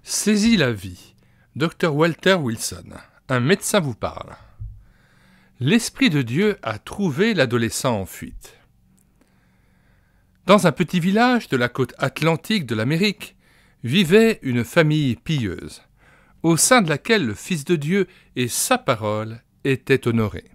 Saisis la vie. Dr Walter Wilson. Un médecin vous parle. L'Esprit de Dieu a trouvé l'adolescent en fuite. Dans un petit village de la côte atlantique de l'Amérique, vivait une famille pieuse, au sein de laquelle le Fils de Dieu et sa parole étaient honorés.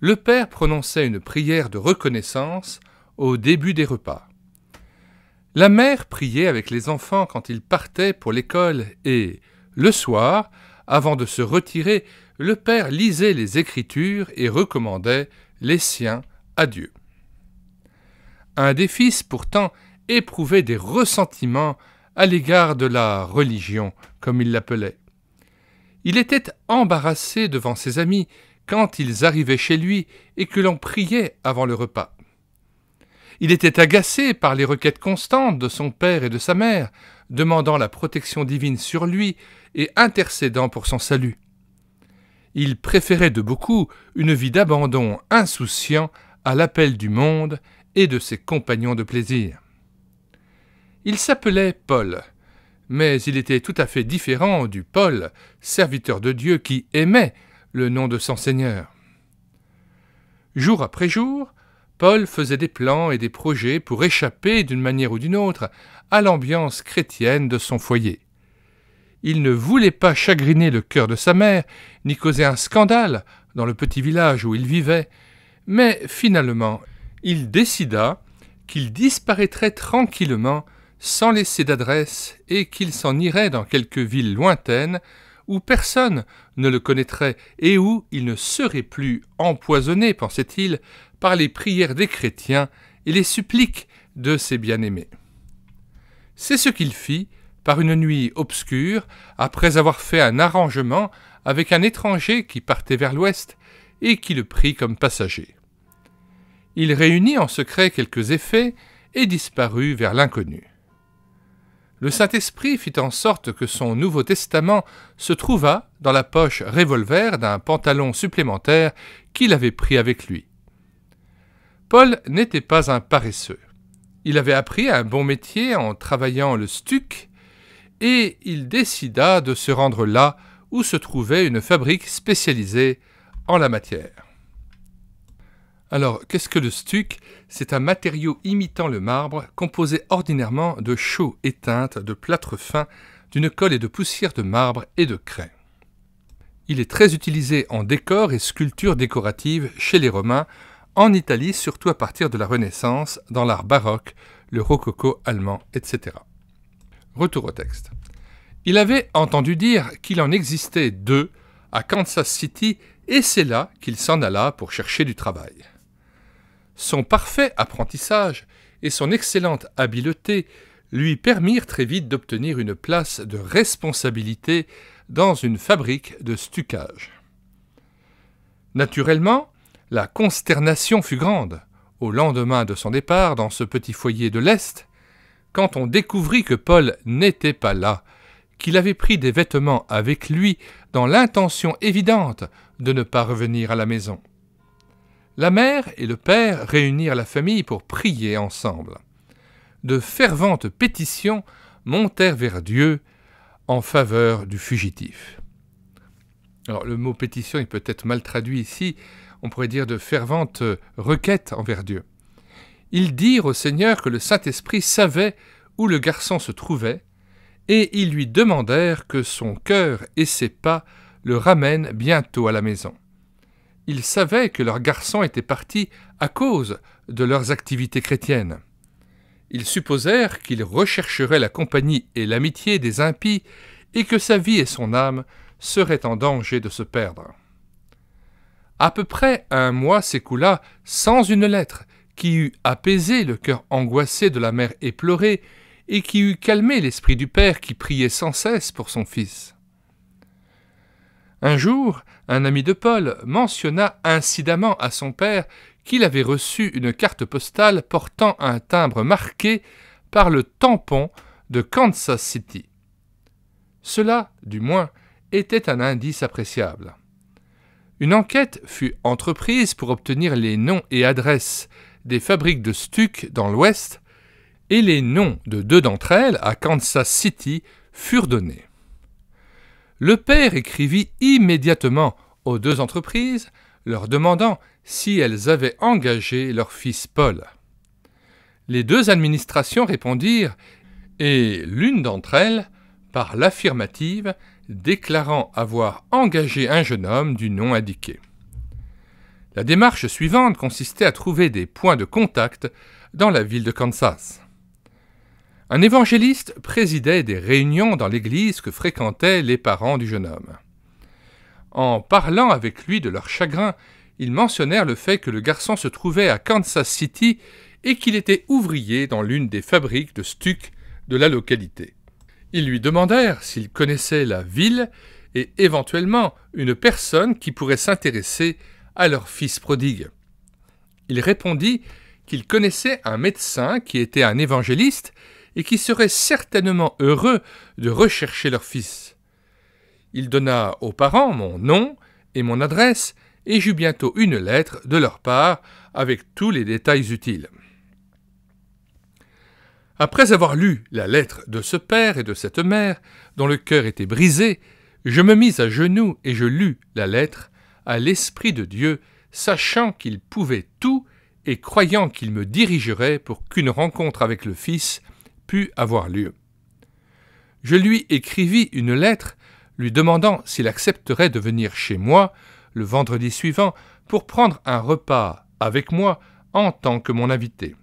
Le père prononçait une prière de reconnaissance au début des repas. La mère priait avec les enfants quand ils partaient pour l'école et, le soir, avant de se retirer, le père lisait les Écritures et recommandait les siens à Dieu. Un des fils, pourtant, éprouvait des ressentiments à l'égard de la religion, comme il l'appelait. Il était embarrassé devant ses amis quand ils arrivaient chez lui et que l'on priait avant le repas. Il était agacé par les requêtes constantes de son père et de sa mère, demandant la protection divine sur lui et intercédant pour son salut. Il préférait de beaucoup une vie d'abandon insouciant à l'appel du monde et de ses compagnons de plaisir. Il s'appelait Paul, mais il était tout à fait différent du Paul, serviteur de Dieu qui aimait le nom de son Seigneur. Jour après jour, Paul faisait des plans et des projets pour échapper d'une manière ou d'une autre à l'ambiance chrétienne de son foyer. Il ne voulait pas chagriner le cœur de sa mère, ni causer un scandale dans le petit village où il vivait, mais finalement, il décida qu'il disparaîtrait tranquillement sans laisser d'adresse et qu'il s'en irait dans quelque ville lointaine où personne ne le connaîtrait et où il ne serait plus empoisonné, pensait-il, par les prières des chrétiens et les suppliques de ses bien-aimés. C'est ce qu'il fit par une nuit obscure, après avoir fait un arrangement avec un étranger qui partait vers l'ouest et qui le prit comme passager. Il réunit en secret quelques effets et disparut vers l'inconnu. Le Saint-Esprit fit en sorte que son Nouveau Testament se trouva dans la poche revolver d'un pantalon supplémentaire qu'il avait pris avec lui. Paul n'était pas un paresseux. Il avait appris un bon métier en travaillant le stuc et il décida de se rendre là où se trouvait une fabrique spécialisée en la matière. Alors, qu'est-ce que le stuc ? C'est un matériau imitant le marbre, composé ordinairement de chaux éteintes, de plâtre fin, d'une colle et de poussière de marbre et de craie. Il est très utilisé en décor et sculpture décorative chez les Romains, en Italie, surtout à partir de la Renaissance, dans l'art baroque, le rococo allemand, etc. Retour au texte. Il avait entendu dire qu'il en existait 2 à Kansas City et c'est là qu'il s'en alla pour chercher du travail. Son parfait apprentissage et son excellente habileté lui permirent très vite d'obtenir une place de responsabilité dans une fabrique de stucage. Naturellement, la consternation fut grande, au lendemain de son départ dans ce petit foyer de l'Est, quand on découvrit que Paul n'était pas là, qu'il avait pris des vêtements avec lui dans l'intention évidente de ne pas revenir à la maison. La mère et le père réunirent la famille pour prier ensemble. De ferventes pétitions montèrent vers Dieu en faveur du fugitif. Alors, le mot pétition est peut-être mal traduit ici, on pourrait dire de ferventes requêtes envers Dieu. Ils dirent au Seigneur que le Saint-Esprit savait où le garçon se trouvait, et ils lui demandèrent que son cœur et ses pas le ramènent bientôt à la maison. Ils savaient que leur garçon était parti à cause de leurs activités chrétiennes. Ils supposèrent qu'il rechercherait la compagnie et l'amitié des impies et que sa vie et son âme seraient en danger de se perdre. À peu près 1 mois s'écoula sans une lettre qui eût apaisé le cœur angoissé de la mère éplorée et qui eût calmé l'esprit du père qui priait sans cesse pour son fils. Un jour, un ami de Paul mentionna incidemment à son père qu'il avait reçu une carte postale portant un timbre marqué par le tampon de Kansas City. Cela, du moins, était un indice appréciable. Une enquête fut entreprise pour obtenir les noms et adresses des fabriques de stuc dans l'Ouest, et les noms de 2 d'entre elles, à Kansas City, furent donnés. Le père écrivit immédiatement aux deux entreprises, leur demandant si elles avaient engagé leur fils Paul. Les deux administrations répondirent, et l'une d'entre elles, par l'affirmative, déclarant avoir engagé un jeune homme du nom indiqué. La démarche suivante consistait à trouver des points de contact dans la ville de Kansas. Un évangéliste présidait des réunions dans l'église que fréquentaient les parents du jeune homme. En parlant avec lui de leur chagrin, ils mentionnèrent le fait que le garçon se trouvait à Kansas City et qu'il était ouvrier dans l'une des fabriques de stuc de la localité. Ils lui demandèrent s'il connaissait la ville et éventuellement une personne qui pourrait s'intéresser à leur fils prodigue. Il répondit qu'il connaissait un médecin qui était un évangéliste et qui serait certainement heureux de rechercher leur fils. Il donna aux parents mon nom et mon adresse et j'eus bientôt une lettre de leur part avec tous les détails utiles. Après avoir lu la lettre de ce père et de cette mère, dont le cœur était brisé, je me mis à genoux et je lus la lettre à l'Esprit de Dieu, sachant qu'il pouvait tout et croyant qu'il me dirigerait pour qu'une rencontre avec le Fils pût avoir lieu. Je lui écrivis une lettre lui demandant s'il accepterait de venir chez moi le vendredi suivant pour prendre un repas avec moi en tant que mon invité.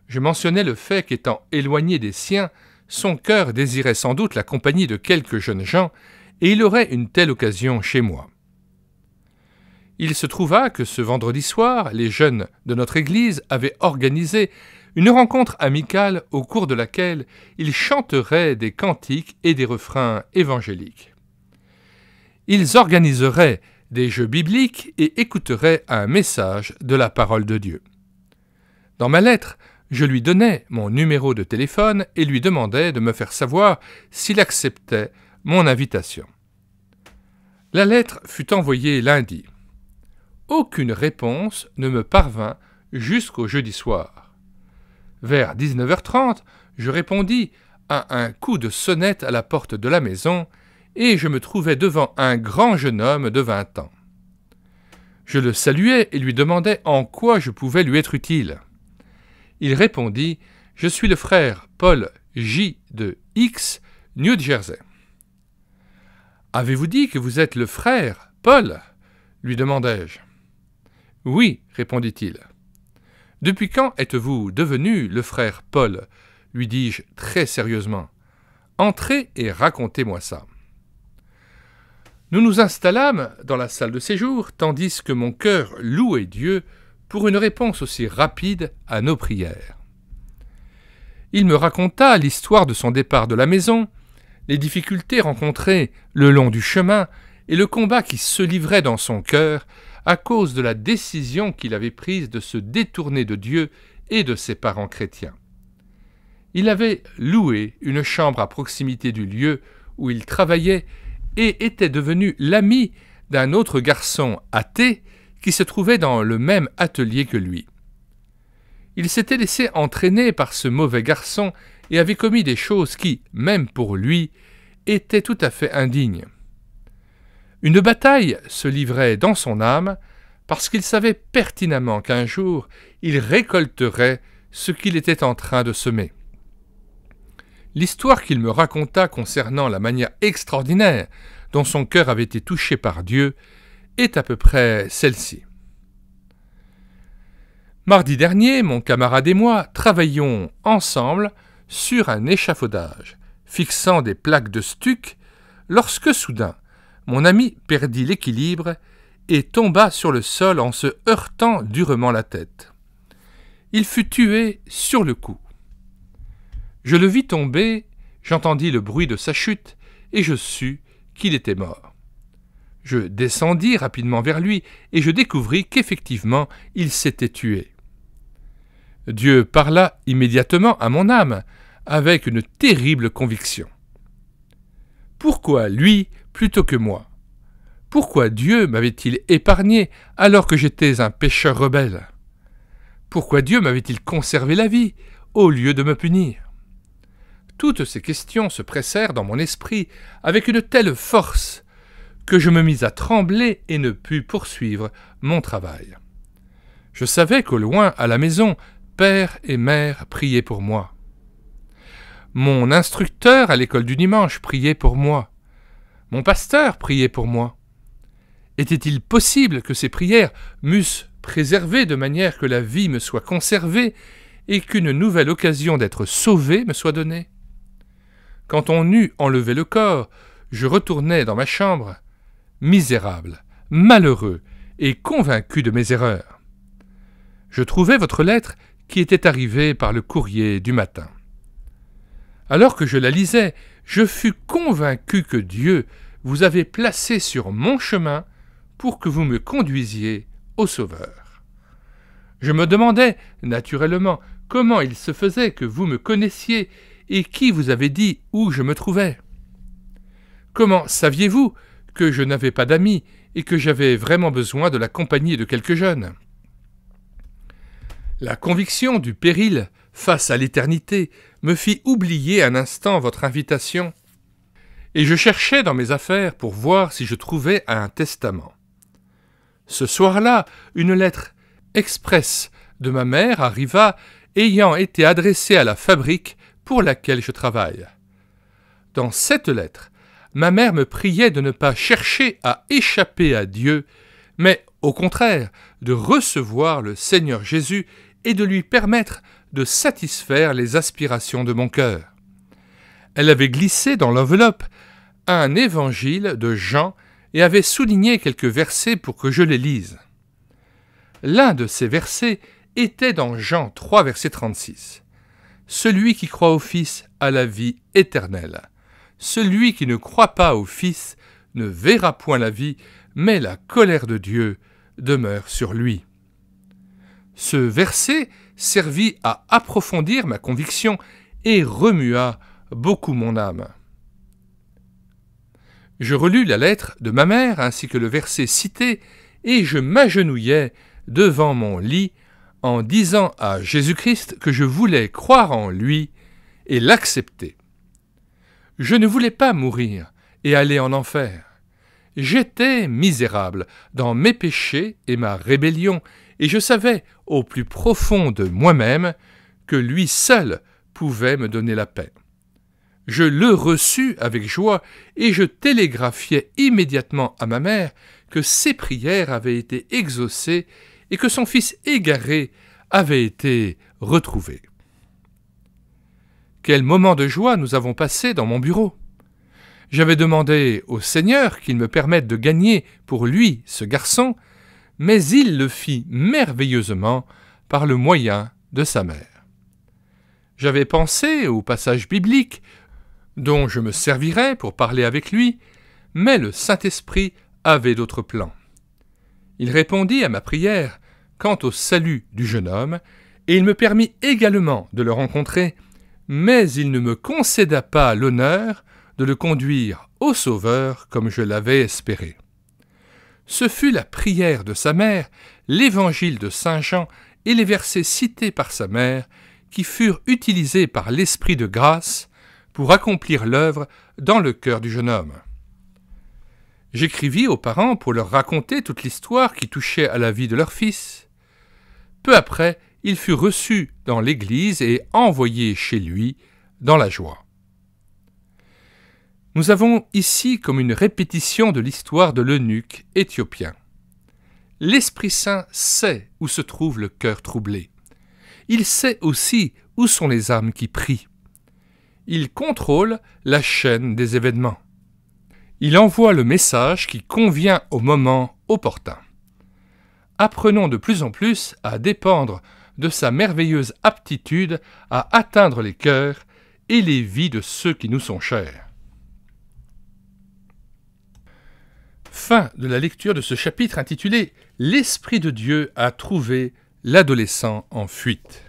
Je mentionnais le fait qu'étant éloigné des siens, son cœur désirait sans doute la compagnie de quelques jeunes gens, et il aurait une telle occasion chez moi. Il se trouva que ce vendredi soir, les jeunes de notre église avaient organisé une rencontre amicale au cours de laquelle ils chanteraient des cantiques et des refrains évangéliques. Ils organiseraient des jeux bibliques et écouteraient un message de la parole de Dieu. Dans ma lettre, je lui donnai mon numéro de téléphone et lui demandai de me faire savoir s'il acceptait mon invitation. La lettre fut envoyée lundi. Aucune réponse ne me parvint jusqu'au jeudi soir. Vers 19h30, je répondis à un coup de sonnette à la porte de la maison et je me trouvai devant un grand jeune homme de 20 ans. Je le saluai et lui demandai en quoi je pouvais lui être utile. Il répondit « Je suis le frère Paul J. de X, New Jersey. »« Avez-vous dit que vous êtes le frère Paul ?» lui demandai-je. « Oui, répondit-il. »« Depuis quand êtes-vous devenu le frère Paul ?» lui dis-je très sérieusement. « Entrez et racontez-moi ça. » Nous nous installâmes dans la salle de séjour, tandis que mon cœur louait Dieu pour une réponse aussi rapide à nos prières. Il me raconta l'histoire de son départ de la maison, les difficultés rencontrées le long du chemin et le combat qui se livrait dans son cœur à cause de la décision qu'il avait prise de se détourner de Dieu et de ses parents chrétiens. Il avait loué une chambre à proximité du lieu où il travaillait et était devenu l'ami d'un autre garçon athée qui se trouvait dans le même atelier que lui. Il s'était laissé entraîner par ce mauvais garçon et avait commis des choses qui, même pour lui, étaient tout à fait indignes. Une bataille se livrait dans son âme parce qu'il savait pertinemment qu'un jour il récolterait ce qu'il était en train de semer. L'histoire qu'il me raconta concernant la manière extraordinaire dont son cœur avait été touché par Dieu est à peu près celle-ci. Mardi dernier, mon camarade et moi travaillions ensemble sur un échafaudage, fixant des plaques de stuc, lorsque soudain, mon ami perdit l'équilibre et tomba sur le sol en se heurtant durement la tête. Il fut tué sur le coup. Je le vis tomber, j'entendis le bruit de sa chute et je sus qu'il était mort. Je descendis rapidement vers lui et je découvris qu'effectivement il s'était tué. Dieu parla immédiatement à mon âme avec une terrible conviction. Pourquoi lui plutôt que moi? Pourquoi Dieu m'avait-il épargné alors que j'étais un pécheur rebelle? Pourquoi Dieu m'avait-il conservé la vie au lieu de me punir? Toutes ces questions se pressèrent dans mon esprit avec une telle force que je me mis à trembler et ne pus poursuivre mon travail. Je savais qu'au loin, à la maison, père et mère priaient pour moi. Mon instructeur à l'école du dimanche priait pour moi. Mon pasteur priait pour moi. Était-il possible que ces prières m'eussent préservé de manière que la vie me soit conservée et qu'une nouvelle occasion d'être sauvé me soit donnée? Quand on eut enlevé le corps, je retournai dans ma chambre, misérable, malheureux et convaincu de mes erreurs. Je trouvai votre lettre qui était arrivée par le courrier du matin. Alors que je la lisais, je fus convaincu que Dieu vous avait placé sur mon chemin pour que vous me conduisiez au Sauveur. Je me demandais, naturellement, comment il se faisait que vous me connaissiez et qui vous avait dit où je me trouvais. Comment saviez-vous que je n'avais pas d'amis et que j'avais vraiment besoin de la compagnie de quelques jeunes? La conviction du péril face à l'éternité me fit oublier un instant votre invitation, et je cherchais dans mes affaires pour voir si je trouvais un testament. Ce soir-là, une lettre express de ma mère arriva, ayant été adressée à la fabrique pour laquelle je travaille. Dans cette lettre, ma mère me priait de ne pas chercher à échapper à Dieu, mais au contraire de recevoir le Seigneur Jésus et de lui permettre de satisfaire les aspirations de mon cœur. Elle avait glissé dans l'enveloppe un évangile de Jean et avait souligné quelques versets pour que je les lise. L'un de ces versets était dans Jean 3, verset 36. « Celui qui croit au Fils a la vie éternelle. Celui qui ne croit pas au Fils ne verra point la vie, mais la colère de Dieu demeure sur lui. » Ce verset servit à approfondir ma conviction et remua beaucoup mon âme. Je relus la lettre de ma mère ainsi que le verset cité et je m'agenouillai devant mon lit en disant à Jésus-Christ que je voulais croire en lui et l'accepter. Je ne voulais pas mourir et aller en enfer. J'étais misérable dans mes péchés et ma rébellion, et je savais au plus profond de moi-même que lui seul pouvait me donner la paix. Je le reçus avec joie et je télégraphiai immédiatement à ma mère que ses prières avaient été exaucées et que son fils égaré avait été retrouvé. Quel moment de joie nous avons passé dans mon bureau! J'avais demandé au Seigneur qu'il me permette de gagner pour lui ce garçon, mais il le fit merveilleusement par le moyen de sa mère. J'avais pensé au passage biblique dont je me servirais pour parler avec lui, mais le Saint-Esprit avait d'autres plans. Il répondit à ma prière quant au salut du jeune homme, et il me permit également de le rencontrer, mais il ne me concéda pas l'honneur de le conduire au Sauveur comme je l'avais espéré. Ce fut la prière de sa mère, l'évangile de Saint Jean et les versets cités par sa mère qui furent utilisés par l'Esprit de grâce pour accomplir l'œuvre dans le cœur du jeune homme. J'écrivis aux parents pour leur raconter toute l'histoire qui touchait à la vie de leur fils. Peu après, il fut reçu dans l'église et envoyé chez lui dans la joie. Nous avons ici comme une répétition de l'histoire de l'eunuque éthiopien. L'Esprit Saint sait où se trouve le cœur troublé. Il sait aussi où sont les âmes qui prient. Il contrôle la chaîne des événements. Il envoie le message qui convient au moment opportun. Apprenons de plus en plus à dépendre de sa merveilleuse aptitude à atteindre les cœurs et les vies de ceux qui nous sont chers. Fin de la lecture de ce chapitre intitulé « L'Esprit de Dieu a trouvé l'adolescent en fuite ».